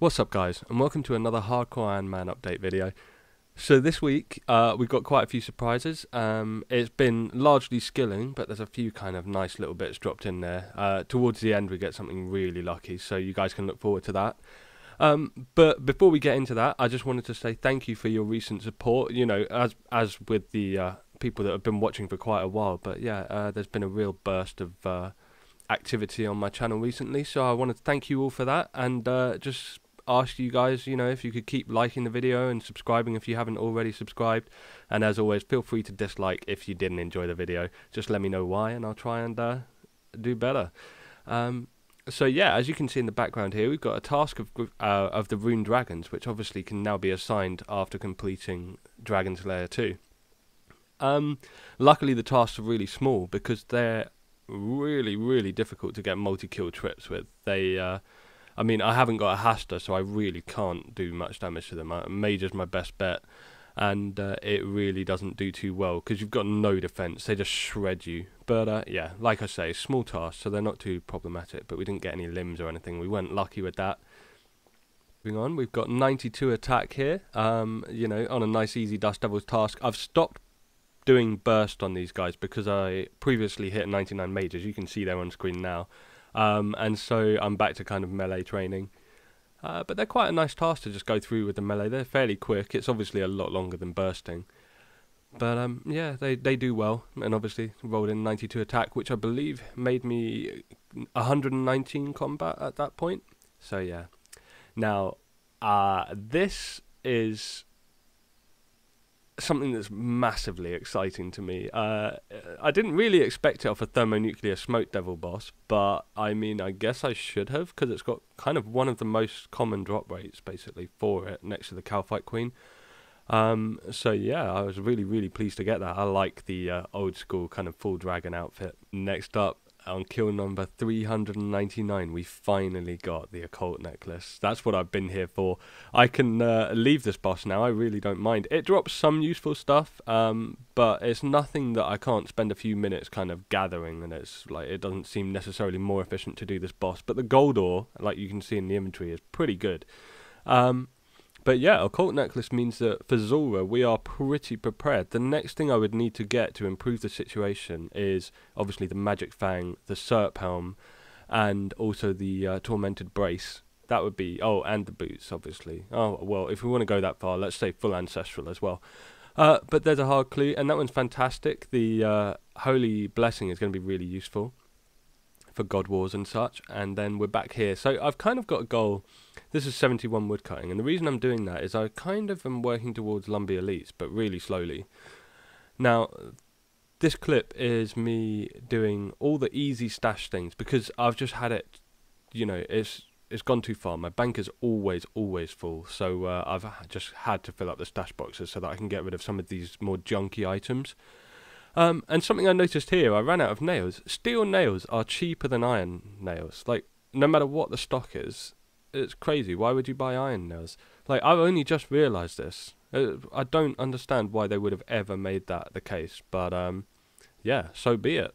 What's up guys, and welcome to another Hardcore Iron Man update video. So this week we've got quite a few surprises. It's been largely skilling, but there's a few kind of nice little bits dropped in there. Towards the end we get something really lucky, so you guys can look forward to that. But before we get into that, I just wanted to say thank you for your recent support. You know, as with the people that have been watching for quite a while. But yeah, there's been a real burst of activity on my channel recently, so I want to thank you all for that, and just ask you guys, you know, if you could keep liking the video and subscribing if you haven't already subscribed. And as always, feel free to dislike if you didn't enjoy the video. Just let me know why, and I'll try and do better. So yeah, as you can see in the background here, we've got a task of the Rune Dragons, which obviously can now be assigned after completing Dragon's Lair 2. Luckily the tasks are really small because they're really difficult to get multi-kill trips with. I mean, I haven't got a Hasta, so I really can't do much damage to them. Major's my best bet, and it really doesn't do too well because you've got no defense. They just shred you. But yeah, like I say, small tasks, so they're not too problematic. But we didn't get any limbs or anything. We weren't lucky with that. Moving on, we've got 92 attack here. You know, on a nice easy Dust Devils task. I've stopped doing burst on these guys because I previously hit 99 majors. You can see they're on screen now. And so I'm back to kind of melee training. But they're quite a nice task to just go through with the melee. They're fairly quick. It's obviously a lot longer than bursting. But yeah, they do well. And obviously rolled in 92 attack, which I believe made me 119 combat at that point. So yeah. Now, this is something that's massively exciting to me. I didn't really expect it off a thermonuclear smoke devil boss, but I mean, I guess I should have, because it's got kind of one of the most common drop rates basically for it, next to the Calfight Queen. So yeah, I was really pleased to get that. I like the old school kind of full dragon outfit. Next up, on kill number 399, we finally got the occult necklace. That's what I've been here for. I can leave this boss now. I really don't mind. It drops some useful stuff, but it's nothing that I can't spend a few minutes kind of gathering, and it's like it doesn't seem necessarily more efficient to do this boss. But the gold ore, like you can see in the inventory, is pretty good. But yeah, occult necklace means that for Zulrah we are pretty prepared. The next thing I would need to get to improve the situation is obviously the magic fang, the serp helm, and also the tormented brace. That would be, oh, and the boots obviously. Oh well, if we want to go that far, let's say full ancestral as well. But there's a hard clue, and that one's fantastic. The holy blessing is going to be really useful for God Wars and such. And then we're back here. So I've kind of got a goal. This is 71 woodcutting, and the reason I'm doing that is I kind of am working towards Lumbee Elites, but really slowly. Now, this clip is me doing all the easy stash things, because I've just had it, you know, it's gone too far. My bank is always full, so I've just had to fill up the stash boxes so that I can get rid of some of these more junky items. And something I noticed here, I ran out of nails. Steel nails are cheaper than iron nails. Like, no matter what the stock is, it's crazy. Why would you buy iron nails? Like, I've only just realised this. I don't understand why they would have ever made that the case. But, yeah, so be it.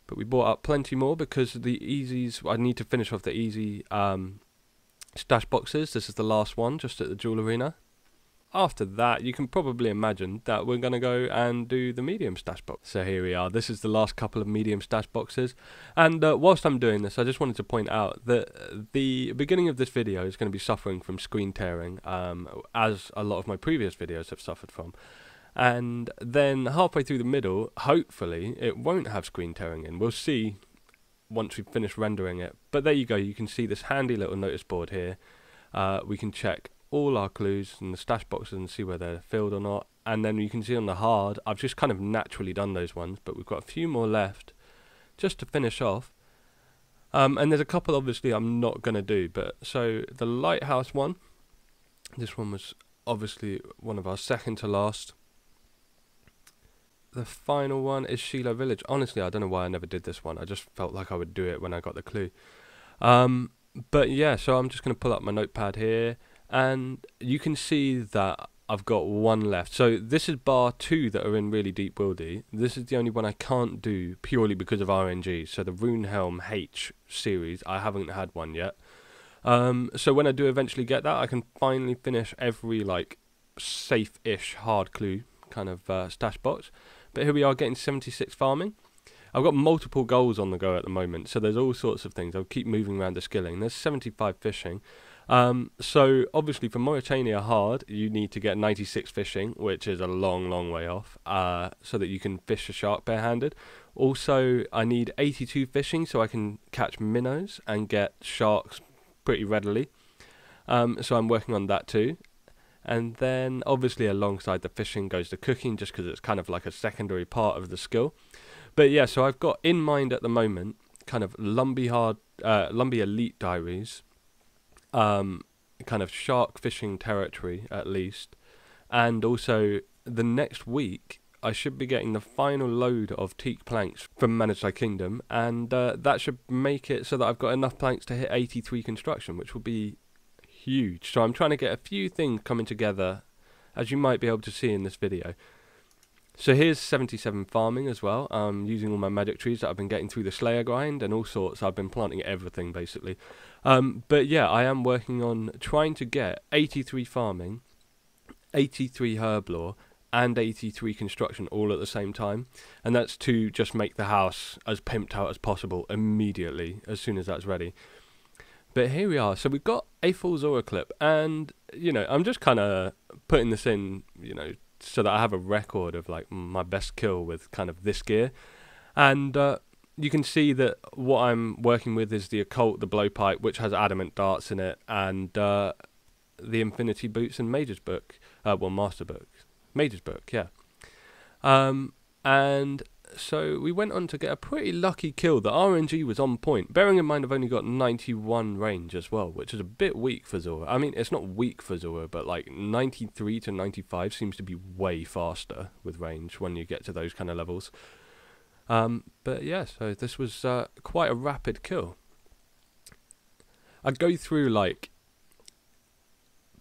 But we bought up plenty more because the easies, I need to finish off the easy stash boxes. This is the last one, just at the Jewel Arena. After that, you can probably imagine that we're going to go and do the medium stash box. So here we are. This is the last couple of medium stash boxes. And whilst I'm doing this, I just wanted to point out that the beginning of this video is going to be suffering from screen tearing, as a lot of my previous videos have suffered from. And then halfway through the middle, hopefully, it won't have screen tearing in. We'll see once we've finished rendering it. But there you go. You can see this handy little notice board here. We can check all our clues in the stash boxes and see where they're filled or not. And then you can see on the hard, I've just kind of naturally done those ones, but we've got a few more left just to finish off. And there's a couple obviously I'm not going to do, but so the lighthouse one, this one was obviously one of our second to last. The final one is Shiloh Village. Honestly, I don't know why I never did this one. I just felt like I would do it when I got the clue. But yeah, so I'm just going to pull up my notepad here. And you can see that I've got one left. So this is bar 2 that are in really deep wildy. This is the only one I can't do purely because of RNG. So the Rune Helm H series, I haven't had one yet. So when I do eventually get that, I can finally finish every like safe-ish hard clue kind of stash box. But here we are getting 76 farming. I've got multiple goals on the go at the moment, so there's all sorts of things. I'll keep moving around the skilling. There's 75 fishing. So obviously for Mauritania hard, you need to get 96 fishing, which is a long way off, so that you can fish a shark barehanded. Also, I need 82 fishing so I can catch minnows and get sharks pretty readily. So I'm working on that too. And then obviously alongside the fishing goes the cooking, just because it's kind of like a secondary part of the skill. But yeah, so I've got in mind at the moment kind of Lumbee Elite Diaries, kind of shark fishing territory at least, and also the next week I should be getting the final load of teak planks from Managed Thy Kingdom, and that should make it so that I've got enough planks to hit 83 construction, which will be huge. So I'm trying to get a few things coming together, as you might be able to see in this video. So here's 77 farming as well. I'm using all my magic trees that I've been getting through the Slayer grind and all sorts. I've been planting everything basically. But yeah, I am working on trying to get 83 farming, 83 herb lore, and 83 construction all at the same time. And that's to just make the house as pimped out as possible immediately, as soon as that's ready. But here we are. So we've got a full Zulrah clip, and, you know, I'm just kind of putting this in, you know, so that I have a record of like my best kill with kind of this gear. And you can see that what I'm working with is the occult, the blowpipe, which has adamant darts in it, and the infinity boots and mage's book, well, master book, mage's book, yeah. And so we went on to get a pretty lucky kill. The RNG was on point, bearing in mind I've only got 91 range as well, which is a bit weak for Zulrah. I mean, it's not weak for Zulrah, but like 93 to 95 seems to be way faster with range when you get to those kind of levels. But yeah, so this was quite a rapid kill. I go through like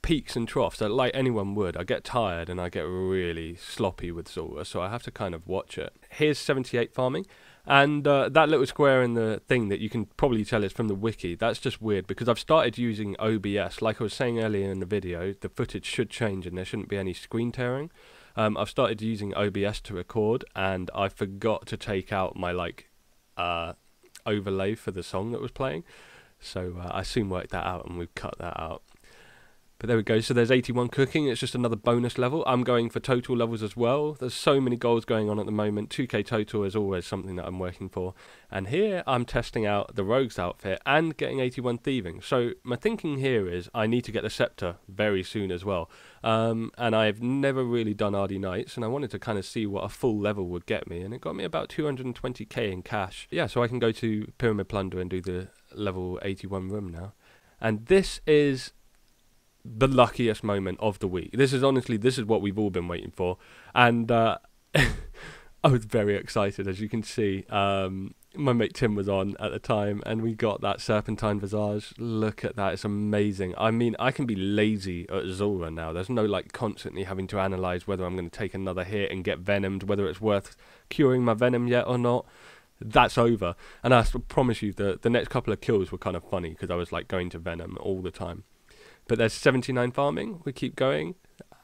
peaks and troughs, like anyone would. I get tired and I get really sloppy with Zulrah, so I have to kind of watch it. Here's 78 farming, and that little square in the thing that you can probably tell is from the wiki, that's just weird because I've started using OBS. Like I was saying earlier in the video, the footage should change and there shouldn't be any screen tearing. I've started using OBS to record, and I forgot to take out my like overlay for the song that was playing, so I soon worked that out and we've cut that out. But there we go, so there's 81 cooking, it's just another bonus level. I'm going for total levels as well. There's so many goals going on at the moment. 2k total is always something that I'm working for. And here I'm testing out the rogue's outfit and getting 81 thieving. So my thinking here is I need to get the scepter very soon as well. And I've never really done RD Knights, and I wanted to kind of see what a full level would get me, and it got me about 220k in cash. Yeah, so I can go to Pyramid Plunder and do the level 81 room now. And this is the luckiest moment of the week. This is honestly, this is what we've all been waiting for, and I was very excited. As you can see, my mate Tim was on at the time, and we got that Serpentine Visage. Look at that, it's amazing. I mean, I can be lazy at Zulrah now. There's no like constantly having to analyze whether I'm going to take another hit and get venomed, whether it's worth curing my venom yet or not. That's over. And I promise you, the next couple of kills were kind of funny because I was like going to venom all the time. But there's 79 farming, we keep going,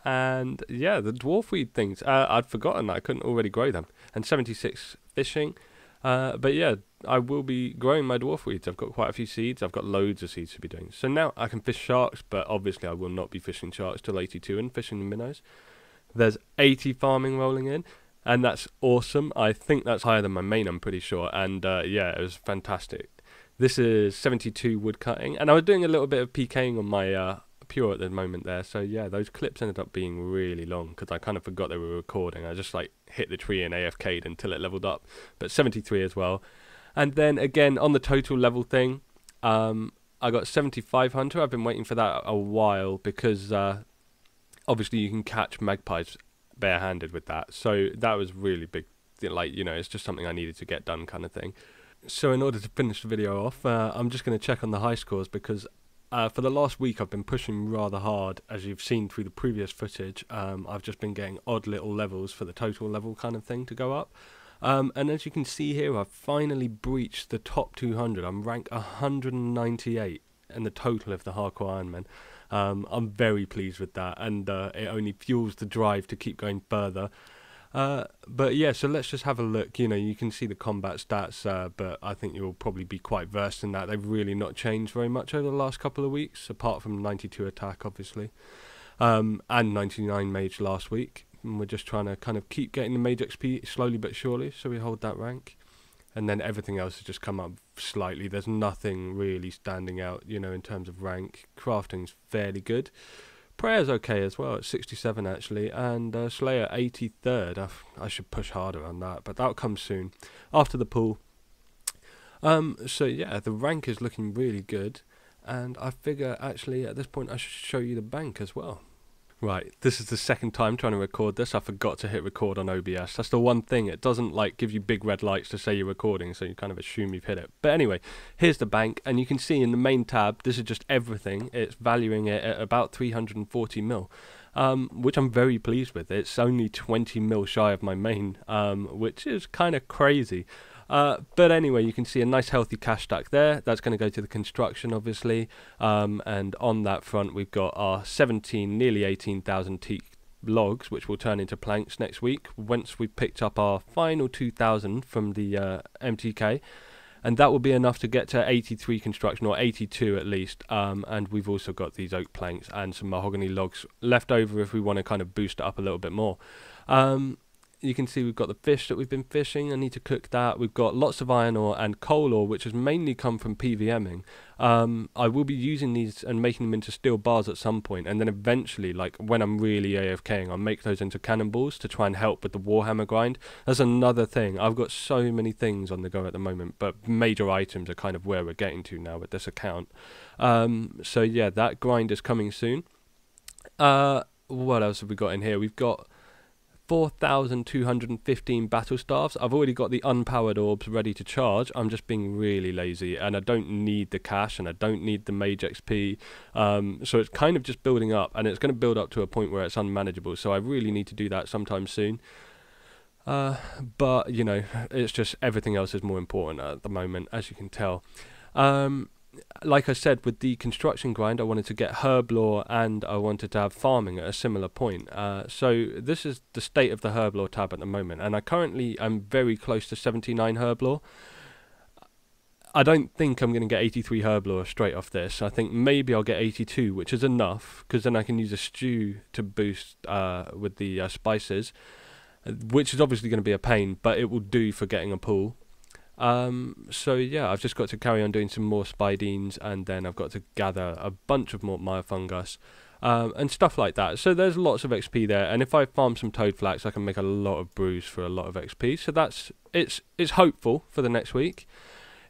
and yeah, the dwarf weed things, I'd forgotten that I couldn't already grow them, and 76 fishing, but yeah, I will be growing my dwarf weeds. I've got quite a few seeds, I've got loads of seeds to be doing, so now I can fish sharks, but obviously I will not be fishing sharks till 82 and fishing minnows. There's 80 farming rolling in, and that's awesome. I think that's higher than my main, I'm pretty sure, and yeah, it was fantastic. This is 72 wood cutting, and I was doing a little bit of PKing on my pure at the moment there, so yeah, those clips ended up being really long because I kind of forgot they were recording. I just like hit the tree and AFK'd until it leveled up, but 73 as well. And then again on the total level thing, I got 75 hunter. I've been waiting for that a while because obviously you can catch magpies barehanded with that, so that was really big, like, you know, it's just something I needed to get done kind of thing. So in order to finish the video off, I'm just going to check on the high scores because for the last week I've been pushing rather hard, as you've seen through the previous footage. I've just been getting odd little levels for the total level kind of thing to go up. And as you can see here, I've finally breached the top 200. I'm rank 198. and the total of the hardcore Ironmen. I'm very pleased with that, and it only fuels the drive to keep going further. But yeah, so let's just have a look. You know, you can see the combat stats, but I think you'll probably be quite versed in that. They've really not changed very much over the last couple of weeks, apart from 92 attack, obviously, and 99 mage last week. And we're just trying to kind of keep getting the mage XP slowly but surely, so we hold that rank. And then everything else has just come up slightly. There's nothing really standing out, you know, in terms of rank. Crafting's fairly good. Prayer's okay as well, at 67 actually, and Slayer 83rd. I should push harder on that, but that'll come soon, after the pool. So yeah, the rank is looking really good, and I figure actually at this point I should show you the bank as well. Right, this is the second time trying to record this. I forgot to hit record on OBS. That's the one thing. It doesn't like give you big red lights to say you're recording, so you kind of assume you've hit it. But anyway, here's the bank, and you can see in the main tab, this is just everything. It's valuing it at about 340 mil, which I'm very pleased with. It's only 20 mil shy of my main, which is kind of crazy. But anyway, you can see a nice healthy cash stack there. That's going to go to the construction, obviously. And on that front, we've got our 17, nearly 18,000 teak logs, which will turn into planks next week, once we've picked up our final 2,000 from the MTK. And that will be enough to get to 83 construction, or 82 at least. And we've also got these oak planks and some mahogany logs left over if we want to kind of boost it up a little bit more. You can see we've got the fish that we've been fishing. I need to cook that. We've got lots of iron ore and coal ore, which has mainly come from PVMing. I will be using these and making them into steel bars at some point, and then eventually, like when I'm really AFKing, I'll make those into cannonballs to try and help with the Warhammer grind. That's another thing. I've got so many things on the go at the moment, but major items are kind of where we're getting to now with this account. So yeah, that grind is coming soon. What else have we got in here? We've got 4,215 battle staffs. I've already got the unpowered orbs ready to charge. I'm just being really lazy, and I don't need the cash, and I don't need the mage XP. So it's kind of just building up, and it's going to build up to a point where it's unmanageable. So I really need to do that sometime soon. But you know, it's just everything else is more important at the moment, as you can tell. Like I said, with the construction grind, I wanted to get herb lore and I wanted to have farming at a similar point. So this is the state of the herb lore tab at the moment, and I currently am very close to 79 herb lore. I don't think I'm going to get 83 herb lore straight off this. I think maybe I'll get 82, which is enough, because then I can use a stew to boost with the spices, which is obviously going to be a pain, but it will do for getting a pool. So yeah, I've just got to carry on doing some more spidines, and then I've got to gather a bunch of more myofungus and stuff like that. So there's lots of XP there, and if I farm some toad flax, I can make a lot of brews for a lot of XP. So that's it's hopeful for the next week.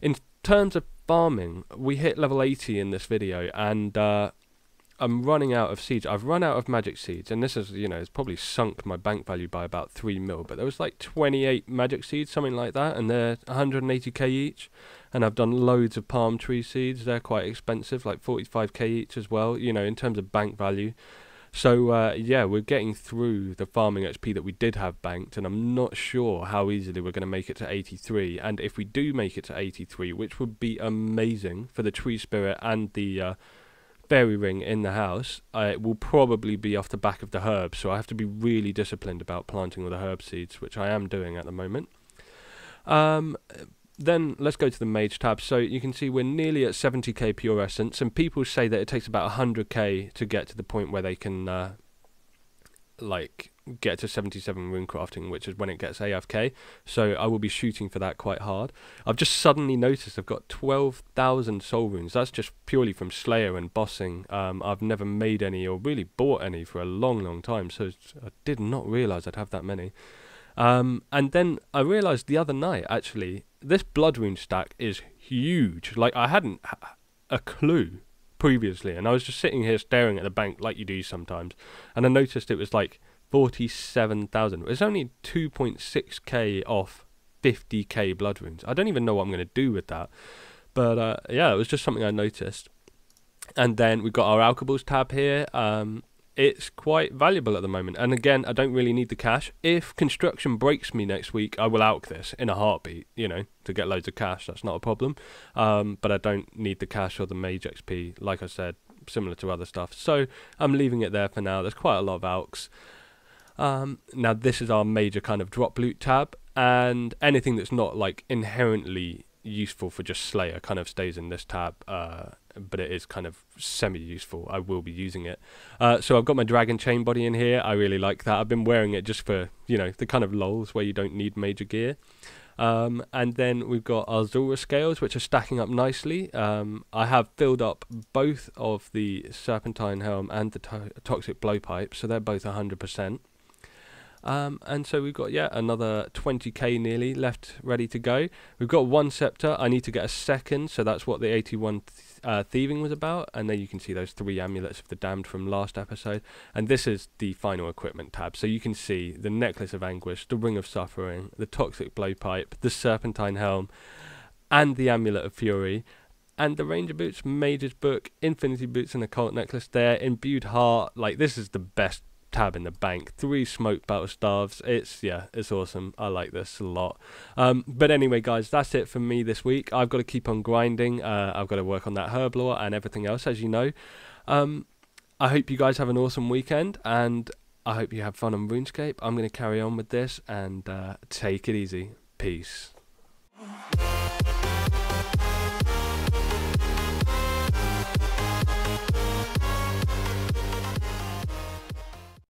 In terms of farming, we hit level 80 in this video, and I'm running out of seeds. I've run out of magic seeds, and this is, you know, it's probably sunk my bank value by about 3 mil, but there was like 28 magic seeds, something like that, and they're 180k each. And I've done loads of palm tree seeds. They're quite expensive, like 45k each as well, you know, in terms of bank value. So yeah, we're getting through the farming XP that we did have banked, and I'm not sure how easily we're going to make it to 83. And if we do make it to 83, which would be amazing for the tree spirit and the fairy ring in the house, it will probably be off the back of the herbs, so I have to be really disciplined about planting all the herb seeds, which I am doing at the moment. Then let's go to the mage tab. So you can see we're nearly at 70k pure essence, and people say that it takes about 100k to get to the point where they can like get to 77 rune crafting, which is when it gets AFK. So I will be shooting for that quite hard. I've just suddenly noticed I've got 12,000 soul runes. That's just purely from Slayer and bossing. I've never made any or really bought any for a long time, so I did not realise I'd have that many. And then I realised the other night, actually, this blood rune stack is huge. Like, I hadn't a clue previously, and I was just sitting here staring at the bank like you do sometimes, and I noticed it was like 47,000. It's only 2.6k off 50k blood runes. I don't even know what I'm going to do with that, but yeah, it was just something I noticed. And then we've got our alkables tab here. it's quite valuable at the moment. And again, I don't really need the cash. If construction breaks me next week, I will alch this in a heartbeat, you know, to get loads of cash. That's not a problem. But I don't need the cash or the mage XP, like I said, similar to other stuff. So I'm leaving it there for now. There's quite a lot of alchs. Now this is our major kind of drop loot tab, and anything that's not like inherently useful for just Slayer kind of stays in this tab, but it is kind of semi-useful. I will be using it. So I've got my dragon chain body in here. I really like that. I've been wearing it just for, you know, the kind of lulls where you don't need major gear. And then we've got our Zulrah scales, which are stacking up nicely. I have filled up both of the Serpentine Helm and the Toxic Blowpipe, so they're both 100%. And so we've got, yeah, another 20k nearly left ready to go. We've got one scepter. I need to get a second, so that's what the 81 Thieving was about. And then you can see those 3 amulets of the damned from last episode. And this is the final equipment tab. So you can see the Necklace of Anguish, the Ring of Suffering, the Toxic Blowpipe, the Serpentine Helm, and the Amulet of Fury. And the Ranger Boots, Mage's Book, Infinity Boots, and the Cult Necklace there. Imbued Heart. Like, this is the best tab in the bank. 3 smoke battle staves. It's awesome. I like this a lot. But anyway, guys, that's it for me this week. I've got to keep on grinding. I've got to work on that herb lore and everything else, as you know. I hope you guys have an awesome weekend, and I hope you have fun on RuneScape. I'm going to carry on with this and take it easy. Peace.